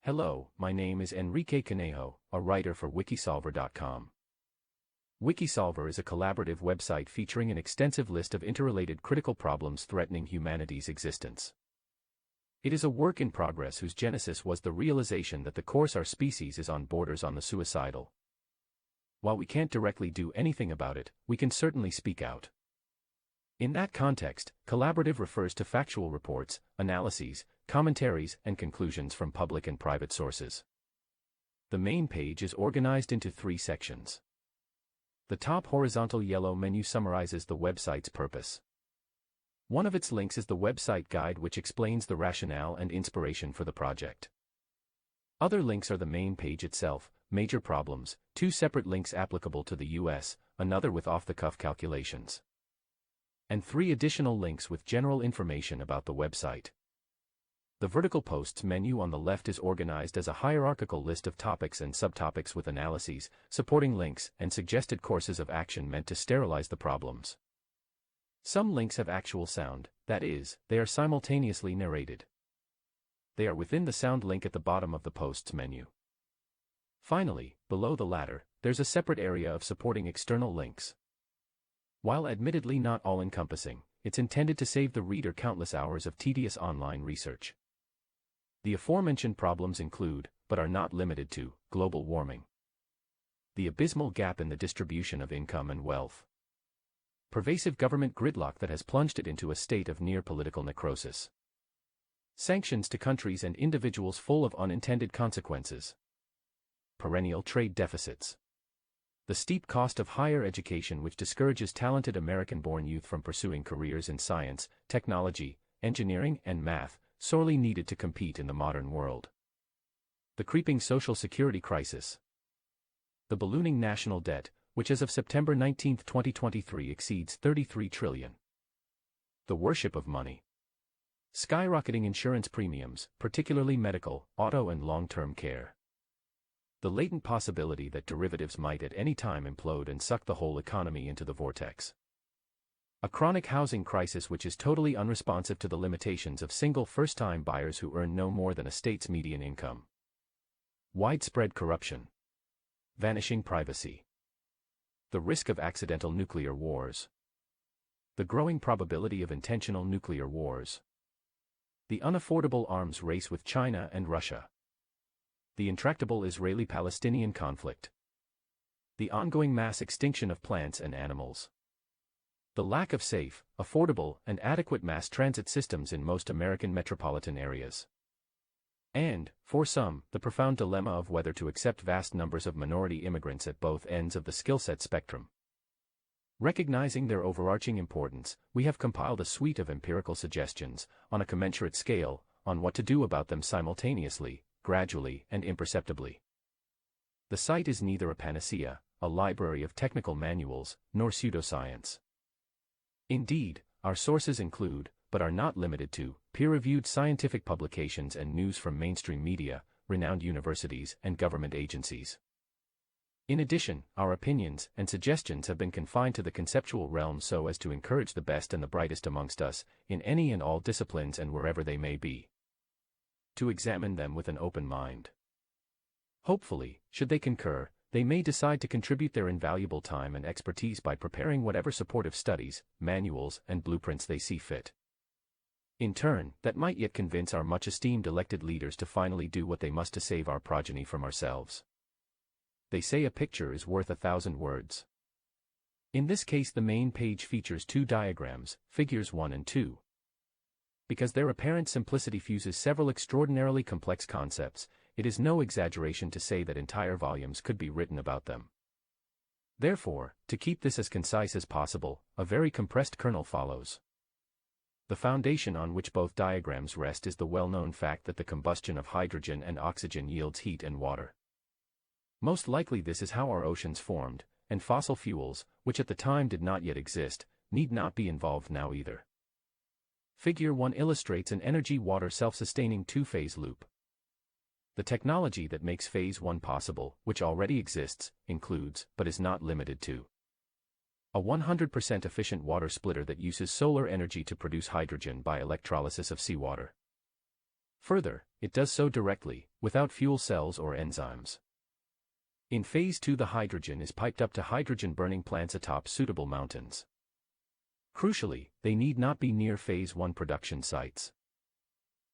Hello, my name is Enrique Canejo, a writer for Wikisolver.com. Wikisolver is a collaborative website featuring an extensive list of interrelated critical problems threatening humanity's existence. It is a work in progress whose genesis was the realization that the course our species is on borders on the suicidal. While we can't directly do anything about it, we can certainly speak out. In that context, collaborative refers to factual reports, analyses, commentaries, and conclusions from public and private sources. The main page is organized into 3 sections. The top horizontal yellow menu summarizes the website's purpose. One of its links is the website guide, which explains the rationale and inspiration for the project. Other links are the main page itself, major problems, 2 separate links applicable to the US, another with off-the-cuff calculations, and 3 additional links with general information about the website. The vertical posts menu on the left is organized as a hierarchical list of topics and subtopics with analyses, supporting links, and suggested courses of action meant to sterilize the problems. Some links have actual sound, that is, they are simultaneously narrated. They are within the sound link at the bottom of the posts menu. Finally, below the latter, there's a separate area of supporting external links. While admittedly not all-encompassing, it's intended to save the reader countless hours of tedious online research. The aforementioned problems include, but are not limited to, global warming, the abysmal gap in the distribution of income and wealth, pervasive government gridlock that has plunged it into a state of near political necrosis, sanctions to countries and individuals full of unintended consequences, perennial trade deficits, the steep cost of higher education which discourages talented American-born youth from pursuing careers in science, technology, engineering, and math, sorely needed to compete in the modern world, the creeping social security crisis, the ballooning national debt, which as of September 19, 2023 exceeds $33 trillion, the worship of money, skyrocketing insurance premiums, particularly medical, auto and long-term care, the latent possibility that derivatives might at any time implode and suck the whole economy into the vortex, a chronic housing crisis which is totally unresponsive to the limitations of single first-time buyers who earn no more than a state's median income, widespread corruption, vanishing privacy, the risk of accidental nuclear wars, the growing probability of intentional nuclear wars, the unaffordable arms race with China and Russia, the intractable Israeli-Palestinian conflict, the ongoing mass extinction of plants and animals, the lack of safe, affordable, and adequate mass transit systems in most American metropolitan areas, and, for some, the profound dilemma of whether to accept vast numbers of minority immigrants at both ends of the skill set spectrum. Recognizing their overarching importance, we have compiled a suite of empirical suggestions, on a commensurate scale, on what to do about them simultaneously, gradually, and imperceptibly. The site is neither a panacea, a library of technical manuals, nor pseudoscience. Indeed, our sources include, but are not limited to, peer-reviewed scientific publications and news from mainstream media, renowned universities, and government agencies. In addition, our opinions and suggestions have been confined to the conceptual realm so as to encourage the best and the brightest amongst us, in any and all disciplines and wherever they may be, to examine them with an open mind. Hopefully, should they concur, they may decide to contribute their invaluable time and expertise by preparing whatever supportive studies, manuals, and blueprints they see fit. In turn, that might yet convince our much-esteemed elected leaders to finally do what they must to save our progeny from ourselves. They say a picture is worth 1,000 words. In this case, the main page features 2 diagrams, figures 1 and 2. Because their apparent simplicity fuses several extraordinarily complex concepts, it is no exaggeration to say that entire volumes could be written about them. Therefore, to keep this as concise as possible, a very compressed kernel follows. The foundation on which both diagrams rest is the well-known fact that the combustion of hydrogen and oxygen yields heat and water. Most likely this is how our oceans formed, and fossil fuels, which at the time did not yet exist, need not be involved now either. Figure 1 illustrates an energy-water self-sustaining 2-phase loop. The technology that makes phase 1 possible, which already exists, includes, but is not limited to, a 100% efficient water splitter that uses solar energy to produce hydrogen by electrolysis of seawater, Further, it does so directly, without fuel cells or enzymes. In Phase 2, the hydrogen is piped up to hydrogen-burning plants atop suitable mountains. Crucially, they need not be near Phase 1 production sites.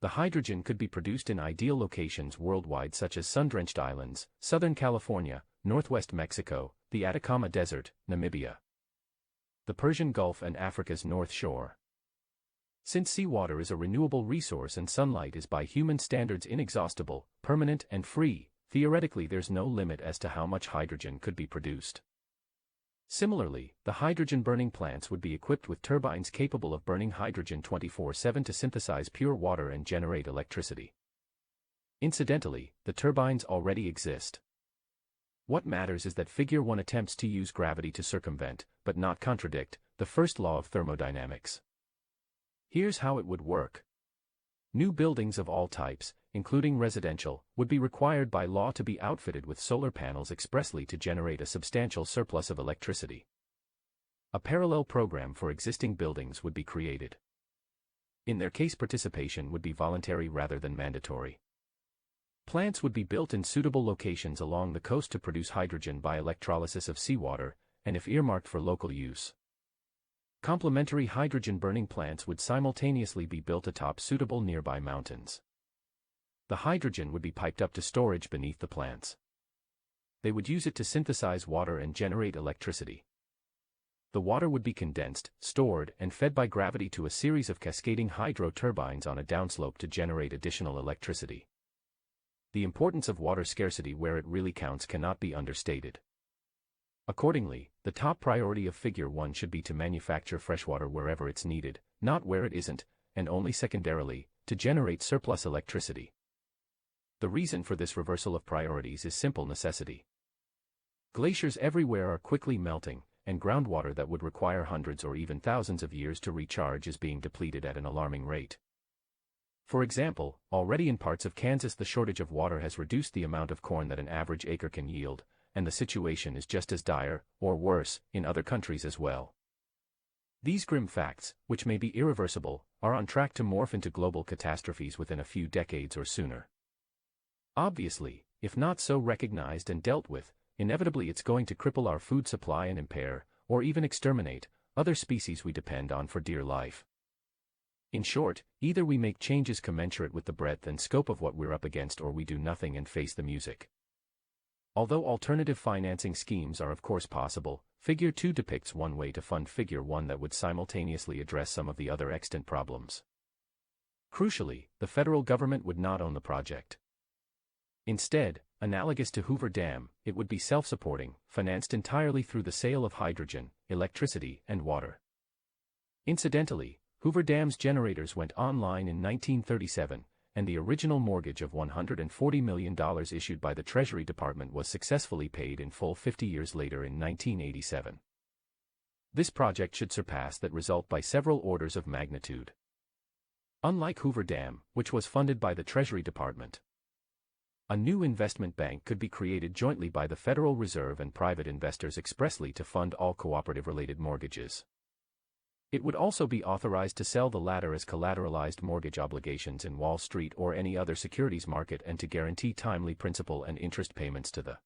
The hydrogen could be produced in ideal locations worldwide such as sun-drenched islands, Southern California, Northwest Mexico, the Atacama Desert, Namibia, the Persian Gulf and Africa's North Shore. Since seawater is a renewable resource and sunlight is by human standards inexhaustible, permanent and free, theoretically there's no limit as to how much hydrogen could be produced. Similarly, the hydrogen-burning plants would be equipped with turbines capable of burning hydrogen 24/7 to synthesize pure water and generate electricity. Incidentally, the turbines already exist. What matters is that Figure 1 attempts to use gravity to circumvent, but not contradict, the first law of thermodynamics. Here's how it would work. New buildings of all types, including residential, would be required by law to be outfitted with solar panels expressly to generate a substantial surplus of electricity. A parallel program for existing buildings would be created. In their case, participation would be voluntary rather than mandatory. Plants would be built in suitable locations along the coast to produce hydrogen by electrolysis of seawater, and if earmarked for local use. Complementary hydrogen-burning plants would simultaneously be built atop suitable nearby mountains. The hydrogen would be piped up to storage beneath the plants. They would use it to synthesize water and generate electricity. The water would be condensed, stored, and fed by gravity to a series of cascading hydro turbines on a downslope to generate additional electricity. The importance of water scarcity where it really counts cannot be understated. Accordingly, the top priority of Figure 1 should be to manufacture freshwater wherever it's needed, not where it isn't, and only secondarily, to generate surplus electricity. The reason for this reversal of priorities is simple necessity. Glaciers everywhere are quickly melting, and groundwater that would require hundreds or even thousands of years to recharge is being depleted at an alarming rate. For example, already in parts of Kansas the shortage of water has reduced the amount of corn that an average acre can yield, and the situation is just as dire, or worse, in other countries as well. These grim facts, which may be irreversible, are on track to morph into global catastrophes within a few decades or sooner. Obviously, if not so recognized and dealt with, inevitably it's going to cripple our food supply and impair, or even exterminate, other species we depend on for dear life. In short, either we make changes commensurate with the breadth and scope of what we're up against, or we do nothing and face the music. Although alternative financing schemes are of course possible, Figure 2 depicts one way to fund Figure 1 that would simultaneously address some of the other extant problems. Crucially, the federal government would not own the project. Instead, analogous to Hoover Dam, it would be self-supporting, financed entirely through the sale of hydrogen, electricity, and water. Incidentally, Hoover Dam's generators went online in 1937, and the original mortgage of $140 million issued by the Treasury Department was successfully paid in full 50 years later in 1987. This project should surpass that result by several orders of magnitude. Unlike Hoover Dam, which was funded by the Treasury Department, a new investment bank could be created jointly by the Federal Reserve and private investors expressly to fund all cooperative-related mortgages. It would also be authorized to sell the latter as collateralized mortgage obligations in Wall Street or any other securities market, and to guarantee timely principal and interest payments to the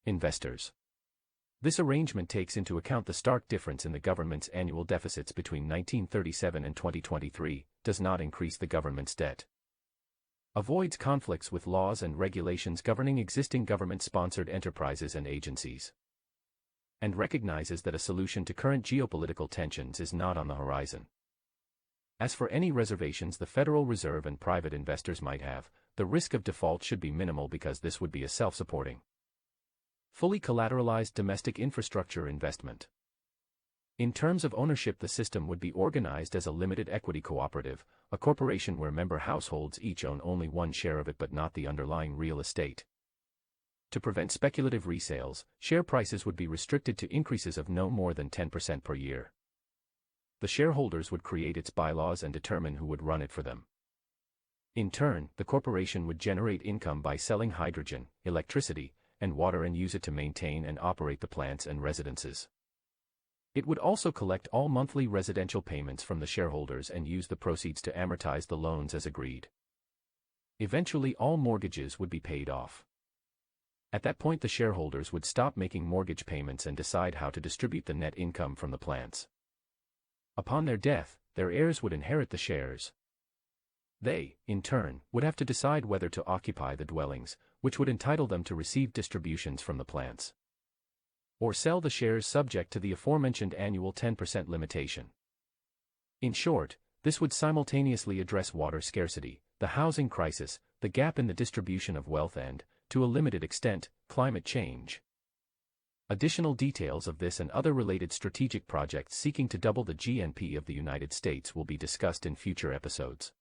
investors. This arrangement takes into account the stark difference in the government's annual deficits between 1937 and 2023, does not increase the government's debt, avoids conflicts with laws and regulations governing existing government-sponsored enterprises and agencies, and recognizes that a solution to current geopolitical tensions is not on the horizon. As for any reservations the Federal Reserve and private investors might have, the risk of default should be minimal because this would be a self-supporting, fully collateralized domestic infrastructure investment. In terms of ownership, the system would be organized as a limited equity cooperative, a corporation where member households each own only one share of it but not the underlying real estate. To prevent speculative resales, share prices would be restricted to increases of no more than 10% per year. The shareholders would create its bylaws and determine who would run it for them. In turn, the corporation would generate income by selling hydrogen, electricity, and water and use it to maintain and operate the plants and residences. It would also collect all monthly residential payments from the shareholders and use the proceeds to amortize the loans as agreed. Eventually all mortgages would be paid off. At that point the shareholders would stop making mortgage payments and decide how to distribute the net income from the plants. Upon their death, their heirs would inherit the shares. They, in turn, would have to decide whether to occupy the dwellings, which would entitle them to receive distributions from the plants, or sell the shares subject to the aforementioned annual 10% limitation. In short, this would simultaneously address water scarcity, the housing crisis, the gap in the distribution of wealth and, to a limited extent, climate change. Additional details of this and other related strategic projects seeking to double the GNP of the United States will be discussed in future episodes.